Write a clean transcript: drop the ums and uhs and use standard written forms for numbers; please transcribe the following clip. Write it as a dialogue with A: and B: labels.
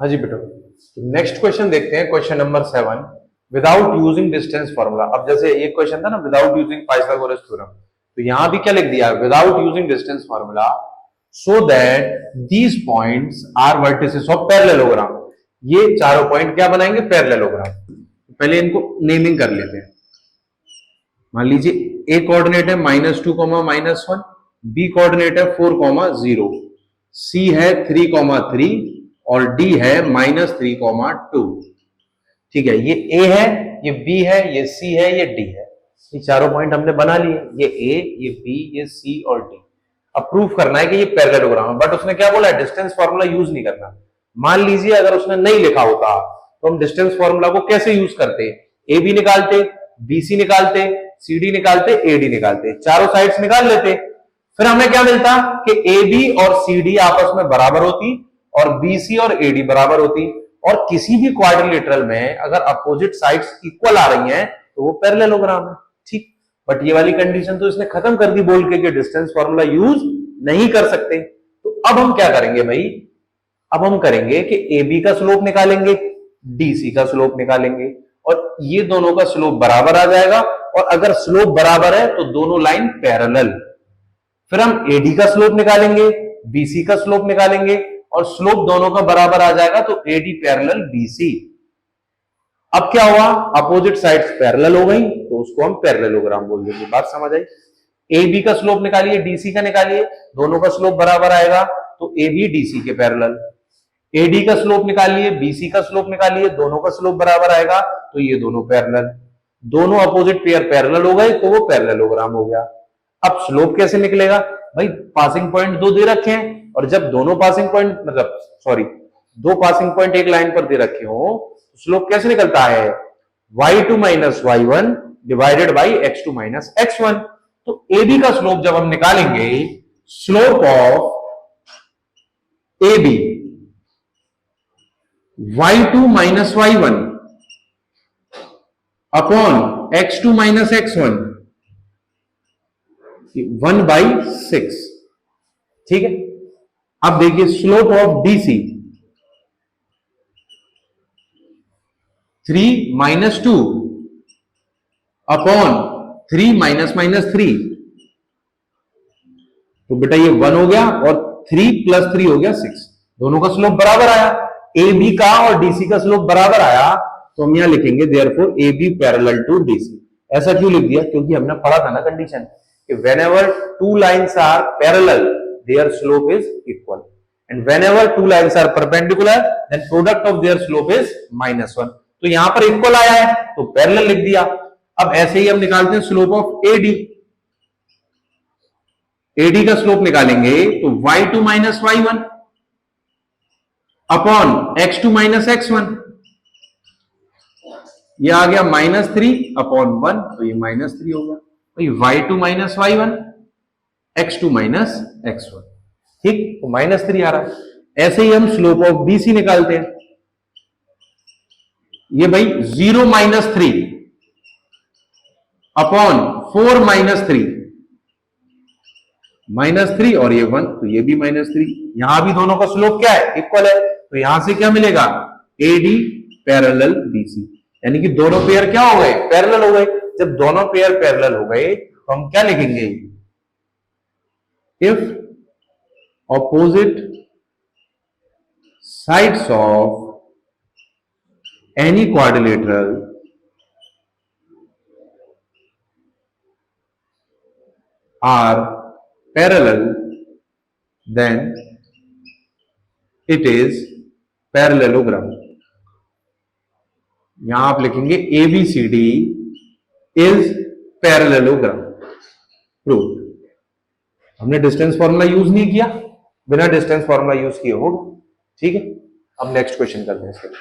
A: हाँ जी बेटा, next question देखते हैं, question number 7 without using distance formula. अब जैसे एक क्वेश्चन था ना विदाउट यूजिंग पाइथागोरस थ्योरम, तो यहां भी क्या लिख दिया, without using distance formula so that these points are vertices of parallelogram. ये चारों पॉइंट क्या बनाएंगे, पैरेललोग्राम। पहले इनको नेमिंग कर लेते हैं। मान लीजिए ए कोऑर्डिनेट है -2, -1, बी कोऑर्डिनेट है 4, 0, सी है 3, 3 और डी है -3, 2। ठीक है, ये ए है, ये बी है, ये सी है, ये डी है। ये चारों पॉइंट हमने बना लिए, ये ए, ये बी, ये सी और डी। अब प्रूफ करना है कि ये पैरेललोग्राम है, बट उसने क्या बोला है, डिस्टेंस फॉर्मूला यूज नहीं करना। मान लीजिए अगर उसने नहीं लिखा होता तो हम डिस्टेंस फॉर्मूला को कैसे यूज करते, ए बी निकालते, बी सी निकालते, सी डी निकालते, ए डी निकालते, चारों साइड्स निकाल लेते। फिर हमें क्या मिलता कि ए बी और सी डी आपस में बराबर होती और बी सी और ए डी बराबर होती। और किसी भी क्वाड्रिलेटरल में अगर अपोजिट साइड्स इक्वल आ रही हैं तो वो पैरेललोग्राम है। ठीक, बट ये वाली कंडीशन तो इसने खत्म कर दी बोल के कि डिस्टेंस फॉर्मूला यूज नहीं कर सकते। तो अब हम क्या करेंगे भाई, अब हम करेंगे कि ए बी का स्लोप निकालेंगे, डी सी का स्लोप निकालेंगे और ये दोनों का स्लोप बराबर आ जाएगा। और अगर स्लोप बराबर है तो दोनों लाइन पैरेलल। फिर हम एडी का स्लोप निकालेंगे, बीसी का स्लोप निकालेंगे और स्लोप दोनों का बराबर आ जाएगा तो एडी पैरेलल बीसी। अब क्या हुआ, अपोजिट साइड्स पैरेलल हो गई तो उसको हम पैरेललोग्राम बोल देंगे। बात समझ आई। ए बी का स्लोप निकालिए, डीसी का निकालिए, दोनों का स्लोप बराबर आएगा तो ए बी डीसी के पैरेलल। एडी का स्लोप निकालिए, बीसी का स्लोप निकालिए, दोनों का स्लोप बराबर आएगा तो ये दोनों पैरेलल। दोनों अपोजिट पेयर पैरेलल हो गए तो वो पैरेललोग्राम हो गया। अब स्लोप कैसे निकलेगा भाई, पासिंग पॉइंट दो दे रखे हैं और जब दोनों पासिंग पॉइंट मतलब सॉरी दो पासिंग पॉइंट एक लाइन पर दे रखे हो तो स्लोप कैसे निकलता है, y2 - y1 divided by x2 - x1। तो AB का स्लोप जब हम निकालेंगे, slope of AB y2 - y1 upon x2 - x1 1/6। ठीक है, अब देखिए स्लोप ऑफ DC 3 - 2 अपॉन 3 - -3। तो बेटा ये 1 हो गया और 3 + 3 हो गया 6। दोनों का स्लोप बराबर आया, ए बी का और डीसी का स्लोप बराबर आया तो हम यहां लिखेंगे therefore A B parallel to DC. ऐसा क्यों लिख दिया, क्योंकि हमने पढ़ा था ना कंडीशन कि whenever two lines are parallel their slope is equal and whenever two lines are perpendicular then product of their slope is -1। तो यहां पर इक्वल आया है तो पैरेलल लिख दिया। अब ऐसे ही हम निकालते हैं स्लोप ऑफ एडी। एडी का स्लोप निकालेंगे तो y2 - y1 upon x2 - x1। ये आ गया -3 अपॉन 1 तो ये -3 हो गया y2 - y1 x2 - x1। ठीक, तो -3 आ रहा है। ऐसे ही हम स्लोप ऑफ BC निकालते हैं। ये भाई 0 - 3 अपॉन 4 - 3 -3 और ये 1 तो ये भी -3। यहां भी दोनों का स्लोप क्या है, इक्वल है। तो यहां से क्या मिलेगा, AD पैरेलल BC, यानी कि दोनों पेयर क्या हो गए, पैरेलल हो गए। जब दोनों पेयर पैरेलल हो गए तो हम क्या लिखेंगे, if opposite sides of any quadrilateral are parallel then it is parallelogram. यहां आप लिखेंगे ABCD इज पैरेललोग्राम। प्रूव। हमने डिस्टेंस फॉर्मूला यूज नहीं किया, बिना डिस्टेंस फॉर्मूला यूज किए होगा। ठीक है, अब नेक्स्ट क्वेश्चन करते हैं इसके लिए।